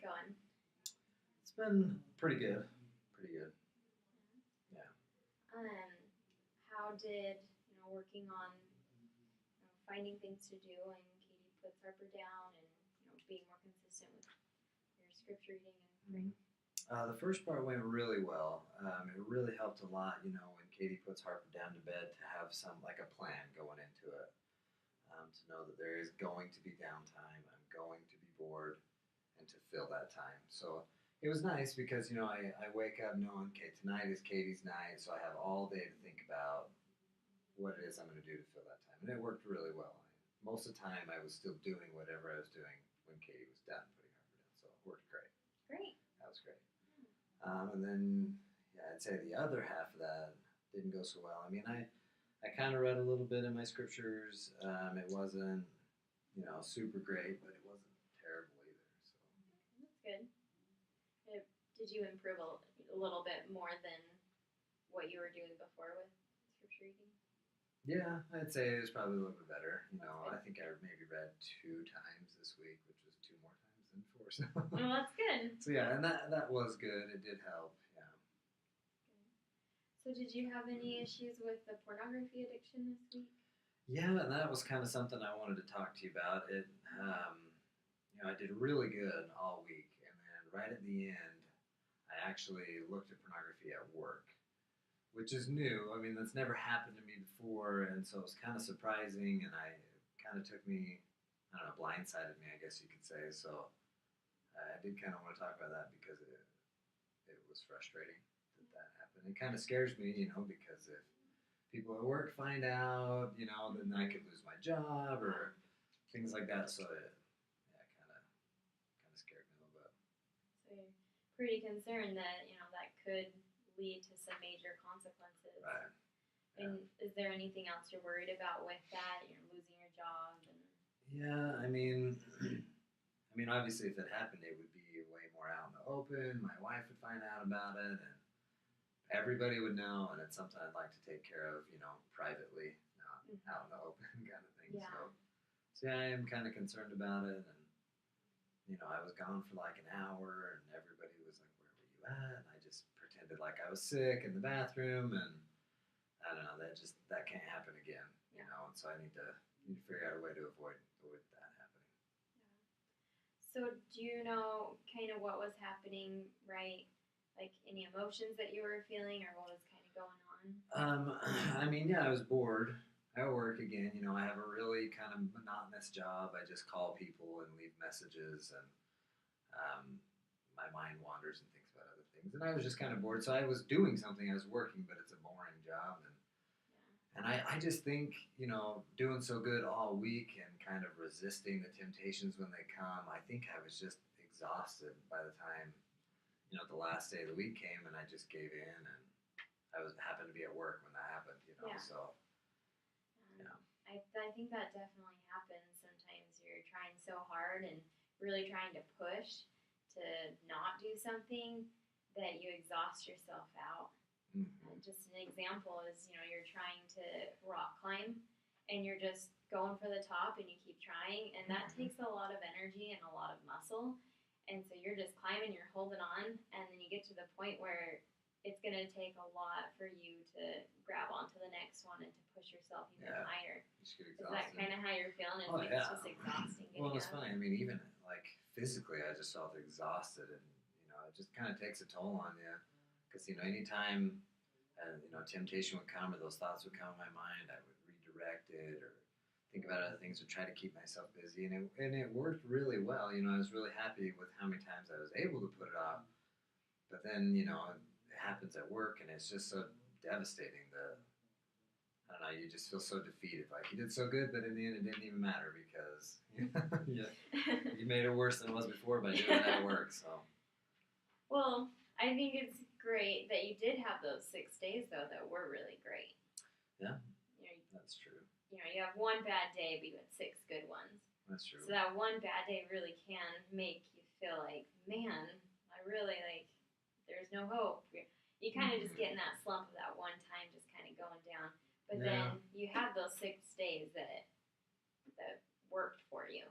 going? It's been pretty good. Pretty good. Yeah. How did working on finding things to do and Katie puts Harper down and being more consistent with your scripture reading and praying? The first part went really well. It really helped a lot, when Katie puts Harper down to bed to have like a plan going into it. To know that there is going to be downtime, I'm going to be bored, and to fill that time. So it was nice because, I wake up knowing, okay, tonight is Katie's night, so I have all day to think about what it is I'm going to do to fill that time. And it worked really well. Most of the time, I was still doing whatever I was doing when Katie was done putting Harper down. So it worked great. Great. That was great. And then, I'd say the other half of that didn't go so well. I mean, I kind of read a little bit in my scriptures. It wasn't, super great, but it wasn't terrible either. So that's good. Did you improve a little bit more than what you were doing before with scripture reading? Yeah, I'd say it was probably a little bit better. I think I maybe read 2 times this week, which was 2 more times than 4. So well, that's good. So yeah, and that was good. It did help. Yeah. So did you have any issues with the pornography addiction this week? Yeah, and that was kind of something I wanted to talk to you about. It, I did really good all week, and then right at the end, I actually looked at pornography at work, which is new. I mean, that's never happened to me before, and so it was kind of surprising, and it kind of took me, I don't know, blindsided me, I guess you could say. So I did kind of want to talk about that because it was frustrating that happened. It kind of scares me, because if people at work find out, then I could lose my job or things like that. So it kind of scared me a little bit. So you're pretty concerned that that could lead to some major consequences. Right. And is there anything else you're worried about with that? Losing your job and. Yeah, I mean, obviously, if it happened, it would be way more out in the open. My wife would find out about it, and everybody would know. And it's something I'd like to take care of, privately, not out in the open kind of thing. Yeah. So yeah, I am kind of concerned about it. And I was gone for like an hour, and everybody was like, "Where were you at?" And I just pretended like I was sick in the bathroom, and I don't know. That can't happen again, And so I need to figure out a way to avoid that happening. Yeah. So do you know kind of what was happening, right? Like any emotions that you were feeling, or what was kind of going on? I was bored at work again. I have a really kind of monotonous job. I just call people and leave messages, and my mind wanders and thinks about other things. And I was just kind of bored, so I was doing something. I was working, but it's a boring job, and I just think, doing so good all week and kind of resisting the temptations when they come, I think I was just exhausted by the time, the last day of the week came, and I just gave in, and I happened to be at work when that happened, Yeah. So, yeah. I think that definitely happens. Sometimes you're trying so hard and really trying to push to not do something that you exhaust yourself out. Mm-hmm. Just an example is, you're trying to rock climb and you're just going for the top and you keep trying, and that takes a lot of energy and a lot of muscle. And so you're just climbing, you're holding on, and then you get to the point where it's going to take a lot for you to grab onto the next one and to push yourself even higher. You just get exhausted. Is that kind of how you're feeling? It's it's just exhausting. Well, it's funny. I mean, even like physically, I just felt exhausted, and it just kind of takes a toll on you. Because anytime temptation would come or those thoughts would come in my mind, I would redirect it or think about other things or try to keep myself busy, and it worked really well. I was really happy with how many times I was able to put it off. But then it happens at work, and it's just so devastating that I don't know. You just feel so defeated. Like you did so good, but in the end, it didn't even matter because you made it worse than it was before by doing it at work. So. Well, I think it's great that you did have those 6 days, though, that were really great. Yeah, that's true. You have one bad day, but you had 6 good ones. That's true. So that one bad day really can make you feel like, man, I really, there's no hope. You kind of just get in that slump of that one time, just kind of going down. But then you have those 6 days that worked for you.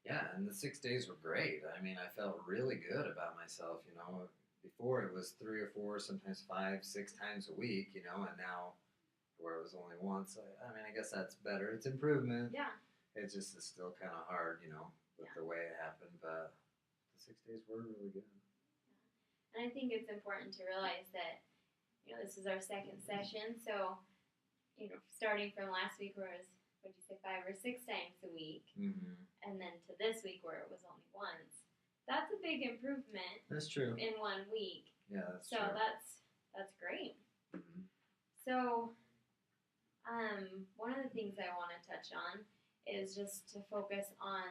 Yeah, and the 6 days were great. I mean, I felt really good about myself. Before it was 3 or 4, sometimes 5, 6 times a week. And now where it was only once. I mean, I guess that's better. It's improvement. Yeah. It just is still kind of hard, with Yeah. the way it happened. But the 6 days were really good. And I think it's important to realize that, this is our second session. So, starting from last week where it was, what'd you say, 5 or 6 times a week, Mm-hmm. and then to this week where it was only once. That's a big improvement. That's true. In 1 week. Yeah, that's so true. that's great. Mm-hmm. So, one of the things I want to touch on is just to focus on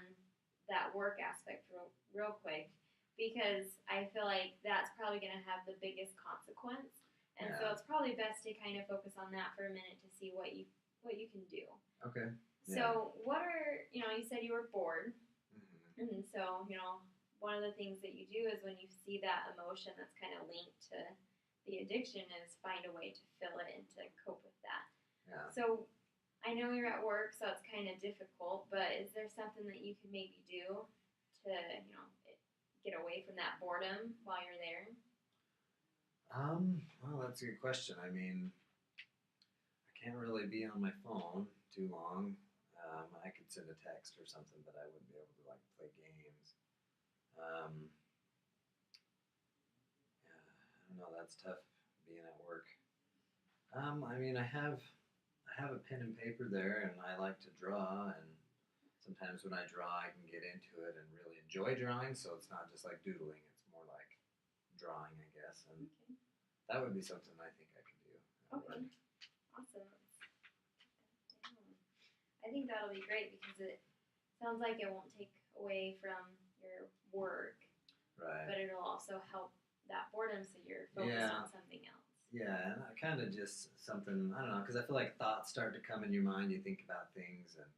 that work aspect real quick, because I feel like that's probably going to have the biggest consequence, and so it's probably best to kind of focus on that for a minute to see what you can do. Okay. So, what are you said you were bored, Mm-hmm. and so one of the things that you do is when you see that emotion that's kind of linked to the addiction is find a way to fill it and to cope with that. Yeah. So I know you're at work, so it's kind of difficult, but is there something that you can maybe do to, get away from that boredom while you're there? Well, that's a good question. I mean, I can't really be on my phone too long. I could send a text or something, but I wouldn't be able to like play games. Yeah, I don't know. That's tough being at work. I mean, I have a pen and paper there, and I like to draw. And sometimes when I draw, I can get into it and really enjoy drawing. So it's not just like doodling; it's more like drawing, I guess. And Okay. that would be something I think I could do. Okay. Awesome. I think that'll be great because it sounds like it won't take away from your work, Right. but it'll also help that boredom so you're focused on something else. Yeah, and I kind of just something, I don't know, because I feel like thoughts start to come in your mind. You think about things, and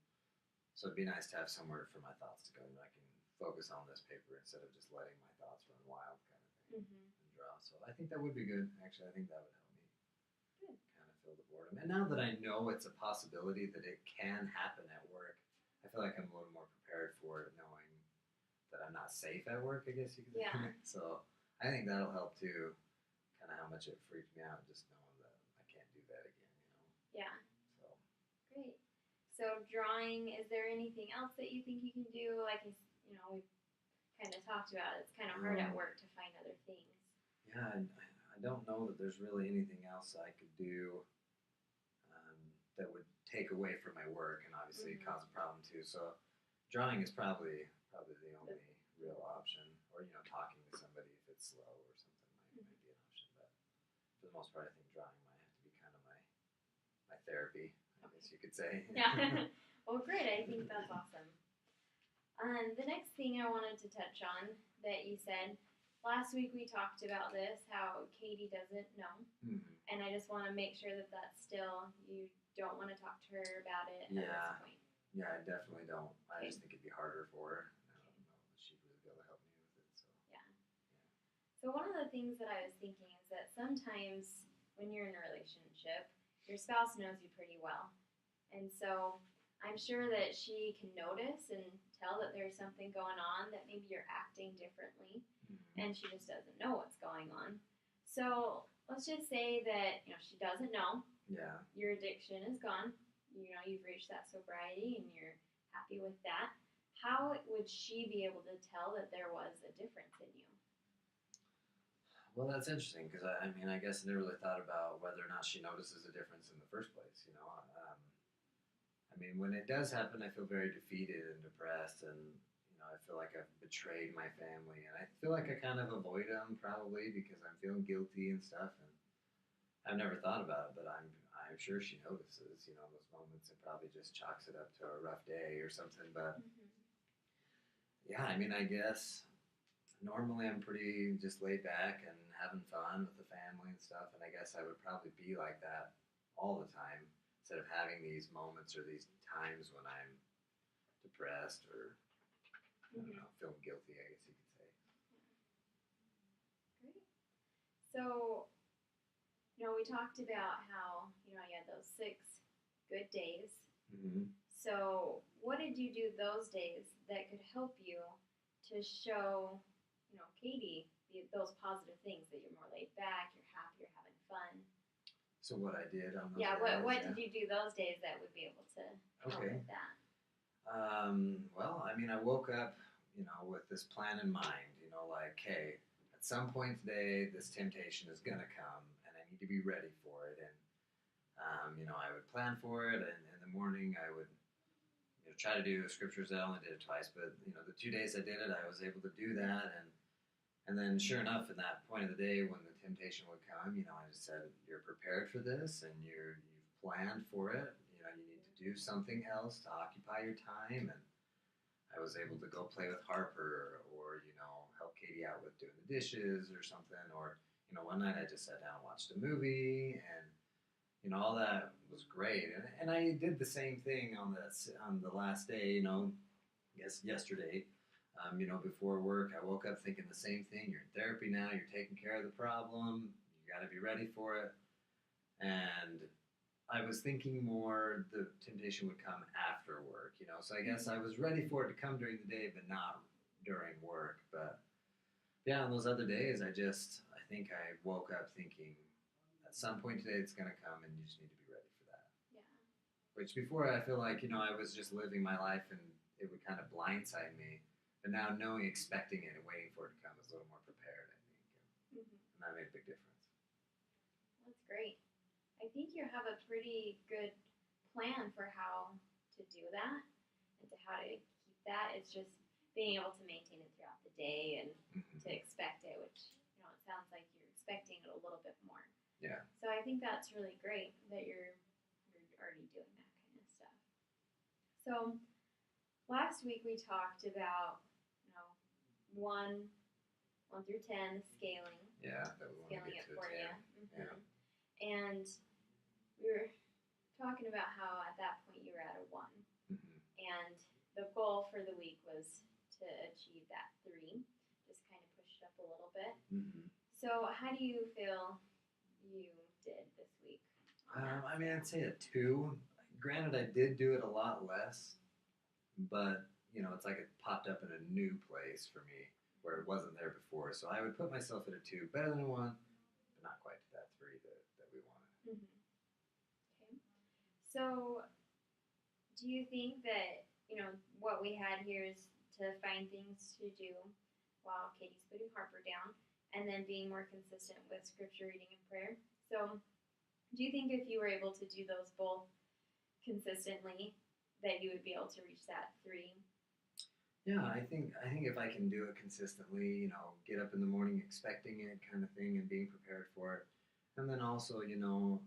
so it'd be nice to have somewhere for my thoughts to go. I can focus on this paper instead of just letting my thoughts run wild, kind of thing, Mm-hmm. and draw. So I think that would be good. Actually, I think that would help me Good. kind of fill the boredom. And now that I know it's a possibility that it can happen at work, I feel like I'm a little more prepared for it, knowing that I'm not safe at work, I guess you could say. Yeah. So I think that'll help too. Kind of how much it freaked me out just knowing that I can't do that again, Yeah. So Great. So drawing, is there anything else that you think you can do? Like, we've kind of talked about it. It's kind of hard at work to find other things. Yeah, I don't know that there's really anything else I could do that would take away from my work and obviously Mm-hmm. cause a problem too. So drawing is probably the only real option, or talking to somebody if it's slow or something might be an option. But for the most part, I think drawing might have to be kind of my therapy, I guess you could say. Yeah. Well, great. I think that's awesome. The next thing I wanted to touch on that you said, last week we talked about this, how Katie doesn't know. Mm-hmm. And I just want to make sure that that's still, you don't want to talk to her about it at this point. Yeah, I definitely don't. I Okay. just think it'd be harder for her. I don't know if she'd really be able to help me with it. So Yeah. So one of the things that I was thinking is that sometimes when you're in a relationship, your spouse knows you pretty well. And so I'm sure that she can notice and tell that there's something going on, that maybe you're acting differently, and she just doesn't know what's going on. So let's just say that, she doesn't know. Yeah. Your addiction is gone. You've reached that sobriety and you're happy with that. How would she be able to tell that there was a difference in you? Well, that's interesting because I mean, I guess I never really thought about whether or not she notices a difference in the first place. I mean, when it does happen, I feel very defeated and depressed, and I feel like I've betrayed my family, and I feel like I kind of avoid them probably because I'm feeling guilty and stuff. And I've never thought about it, but I'm sure she notices. Those moments, and probably just chalks it up to a rough day or something. But yeah, I mean, I guess normally I'm pretty just laid back and having fun with the family and stuff, and I guess I would probably be like that all the time instead of having these moments or these times when I'm depressed or I don't know, feeling guilty, I guess you could say. Great. So, we talked about how, you had those 6 good days. Mm-hmm. So, what did you do those days that could help you to show, Katie, those positive things that you're more laid back, you're happy, you're having fun? So what I did on those Yeah, days, what did you do those days that would be able to help Okay. with that? Well, I mean, I woke up, with this plan in mind, like, hey, at some point today, this temptation is going to come and I need to be ready for it. And, I would plan for it. And in the morning, I would, try to do the scriptures. I only did it twice, but, the 2 days I did it, I was able to do that. And then sure enough, in that point of the day when the temptation would come, I just said, you're prepared for this and you've planned for it. You need to do something else to occupy your time. And I was able to go play with Harper or, help Katie out with doing the dishes or something. Or, one night I just sat down and watched a movie and, all that was great. And I did the same thing on the last day, yesterday. Before work, I woke up thinking the same thing. You're in therapy now. You're taking care of the problem. You got to be ready for it. And I was thinking more the temptation would come after work, So I guess I was ready for it to come during the day, but not during work. But yeah, on those other days, I think I woke up thinking at some point today it's going to come and you just need to be ready for that. Yeah. Which before I feel like, I was just living my life and it would kind of blindside me. But now knowing, expecting it, and waiting for it to come is a little more prepared, I think. And that made a big difference. That's great. I think you have a pretty good plan for how to do that and to how to keep that. It's just being able to maintain it throughout the day and to expect it, which, it sounds like you're expecting it a little bit more. Yeah. So I think that's really great that you're already doing that kind of stuff. So last week we talked about, 1 through 10 scaling. Yeah, that we want to Scaling get it to for 10. you. Yeah. And we were talking about how at that point you were at a 1. And the goal for the week was to achieve that 3, just kind of push it up a little bit. So how do you feel you did this week? I mean, I'd say a 2. Granted, I did do it a lot less, but, it's like it popped up in a new place for me where it wasn't there before. So I would put myself at a 2, better than a 1, but not quite to that 3 that we wanted. Okay. So do you think that, what we had here is to find things to do while Katie's putting Harper down and then being more consistent with scripture reading and prayer? So do you think if you were able to do those both consistently that you would be able to reach that 3? Yeah, I think if I can do it consistently, get up in the morning expecting it kind of thing and being prepared for it. And then also, the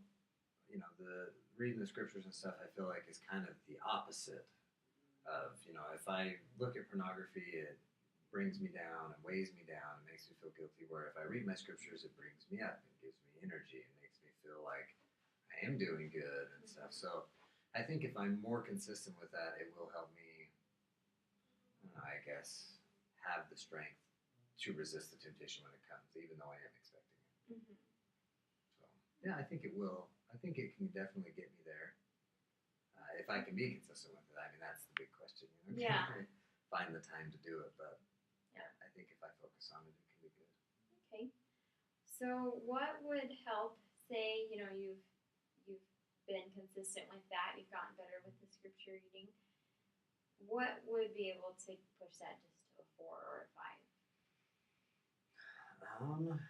reading the scriptures and stuff I feel like is kind of the opposite of, if I look at pornography, it brings me down and weighs me down and makes me feel guilty, where if I read my scriptures, it brings me up and gives me energy and makes me feel like I am doing good and stuff. So I think if I'm more consistent with that, it will help me, I guess, have the strength to resist the temptation when it comes, even though I am expecting it. So yeah, I think it will. I think it can definitely get me there. If I can be consistent with it, I mean, that's the big question. Yeah. Can I find the time to do it? But yeah, I think if I focus on it, it can be good. Okay. So what would help? Say, you've been consistent with that. You've gotten better with the scripture reading. What would be able to push that just to a 4 or a 5? What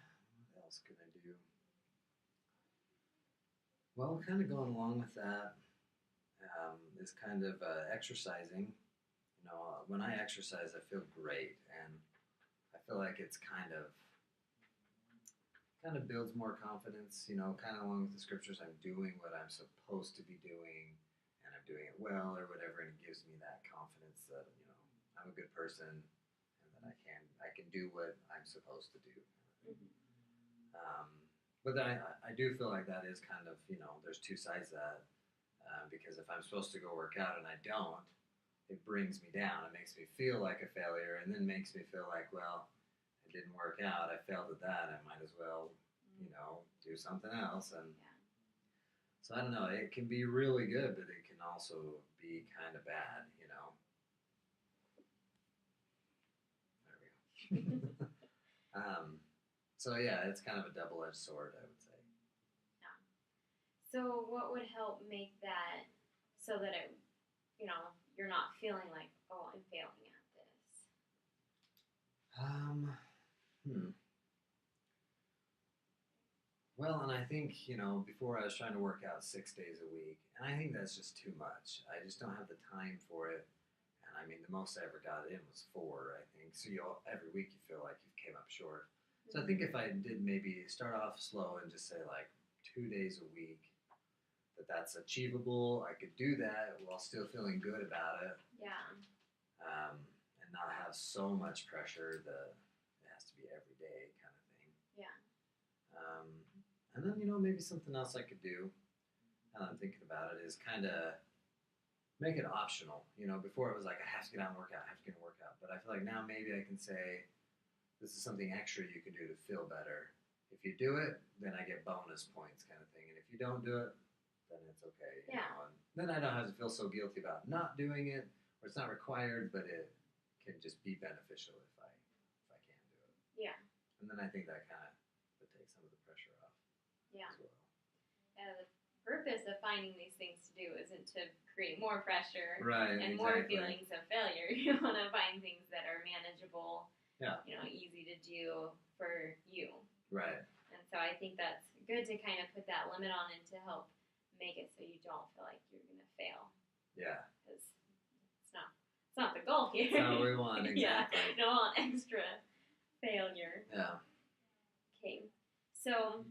else can I do? Well, kind of going along with that is kind of exercising. When I exercise, I feel great, and I feel like it's kind of builds more confidence. Kind of along with the scriptures, I'm doing what I'm supposed to be doing, and I'm doing it well or whatever, and it gives me that confidence that I'm a good person and that I can do what I'm supposed to do. But then I do feel like that is kind of, there's 2 sides to that. Because if I'm supposed to go work out and I don't, it brings me down. It makes me feel like a failure and then makes me feel like, well, it didn't work out. I failed at that. I might as well, do something else. And So I don't know. It can be really good, but it can also be kind of bad. There we go. So yeah, it's kind of a double-edged sword, I would say. Yeah. So what would help make that so that it, you're not feeling like, oh, I'm failing at this? Um, hmm. Well, and I think, before I was trying to work out 6 days a week, and I think that's just too much. I just don't have the time for it. And I mean, the most I ever got in was 4, I think. So every week you feel like you've came up short. So I think if I did maybe start off slow and just say like 2 days a week, that's achievable. I could do that while still feeling good about it. Yeah. And not have so much pressure that it has to be every day kind of thing. Yeah. And then, maybe something else I could do, now that I'm thinking about it, is kind of make it optional. Before it was like, I have to get out and work out, I have to get a workout. But I feel like now maybe I can say, this is something extra you can do to feel better. If you do it, then I get bonus points kind of thing. And if you don't do it, then it's okay. Yeah. And then I don't have to feel so guilty about not doing it, or it's not required, but it can just be beneficial if I can do it. Yeah. And then I think that kind of would take some of the pressure off. Yeah. As well. The purpose of finding these things to do isn't to create more pressure and more feelings of failure. You want to find things that are manageable, easy to do for you. Right. And so I think that's good to kind of put that limit on and to help make it so you don't feel like you're going to fail. Yeah. Because it's not the goal here. That's not what we want, exactly. Yeah, don't want extra failure. Yeah. Okay. So,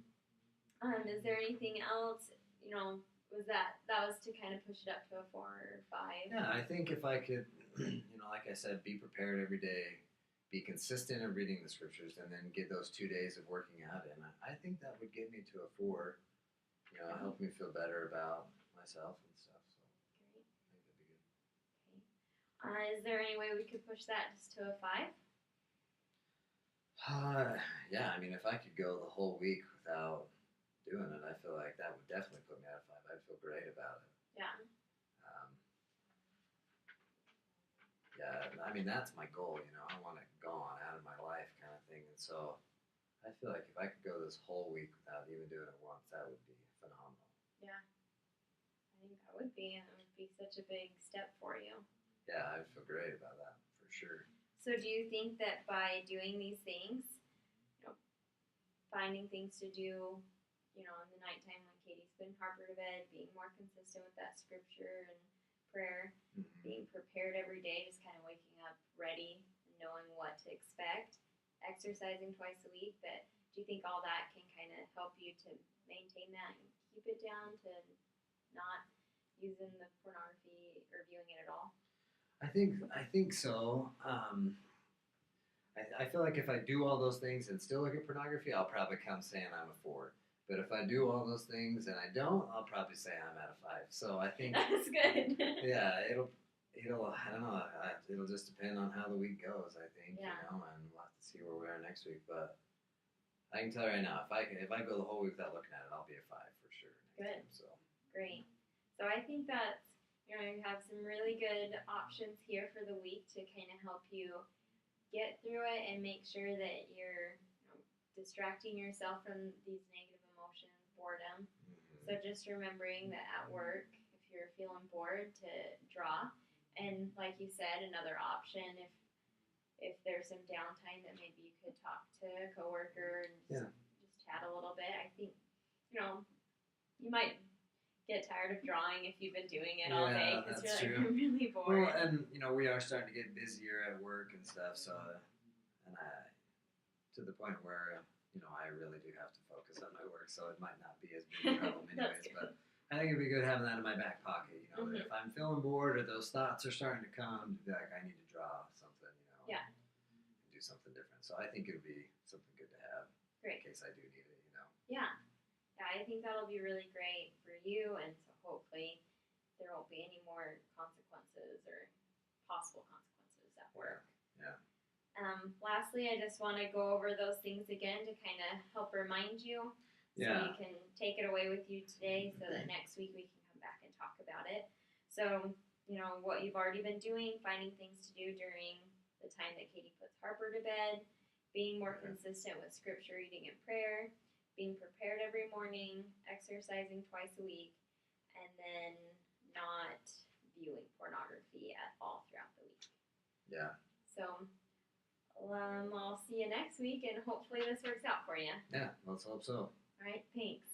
is there anything else, was that was to kind of push it up to a 4 or 5? Yeah, I think if I could, like I said, be prepared every day, be consistent in reading the scriptures, and then get those 2 days of working out in, I think that would get me to a 4. Help me feel better about myself and stuff. So great. I think that'd be good. Okay. Is there any way we could push that just to a 5? Yeah, I mean, if I could go the whole week without doing it, I feel like that would definitely put me at a 5. I'd feel great about it. Yeah. Yeah, I mean, that's my goal, I want it gone out of my life kind of thing. And so I feel like if I could go this whole week without even doing it once, that would be phenomenal. Yeah. I think that would be, and it would be such a big step for you. Yeah, I'd feel great about that, for sure. So do you think that by doing these things, finding things to do, in the nighttime when Katie's putting Harper to bed, being more consistent with that scripture and prayer, being prepared every day, just kind of waking up ready, knowing what to expect, exercising twice a week, do you think all that can kind of help you to maintain that and keep it down to not using the pornography or viewing it at all? I think so. I feel like if I do all those things and still look at pornography, I'll probably come saying I'm a 4. But if I do all those things and I don't, I'll probably say I'm at a 5. So I think that's good. Yeah, it'll I don't know. It'll just depend on how the week goes, I think. Yeah. And we'll have to see where we are next week. But I can tell you right now, if I go the whole week without looking at it, I'll be a 5 for sure. Good. Time, so Great. So I think that's you have some really good options here for the week to kind of help you get through it and make sure that you're distracting yourself from these negative emotions, boredom. So just remembering that at work, if you're feeling bored, to draw. And like you said, another option, if there's some downtime, that maybe you could talk to a coworker and just chat a little bit. I think, you might get tired of drawing if you've been doing it all day because you're like, I'm really bored. Well, and we are starting to get busier at work and stuff. So, and to the point where I really do have to focus on my work. So it might not be as big a problem anyways. But I think it'd be good having that in my back pocket. That if I'm feeling bored or those thoughts are starting to come, to be like, I need to draw something. Yeah. And do something different. So I think it would be something good to have. Great. In case I do need it. Yeah. Yeah, I think that'll be really great for you, and so hopefully there won't be any more consequences or possible consequences at work. Yeah. Lastly, I just want to go over those things again to kind of help remind you. So Yeah. you can take it away with you today so that next week we can come back and talk about it. So, you know, what you've already been doing, finding things to do during the time that Katie puts Harper to bed, being more consistent with scripture reading and prayer, being prepared every morning, exercising twice a week, and then not viewing pornography at all throughout the week. Yeah. So, I'll see you next week, and hopefully this works out for you. Yeah, let's hope so. All right, thanks.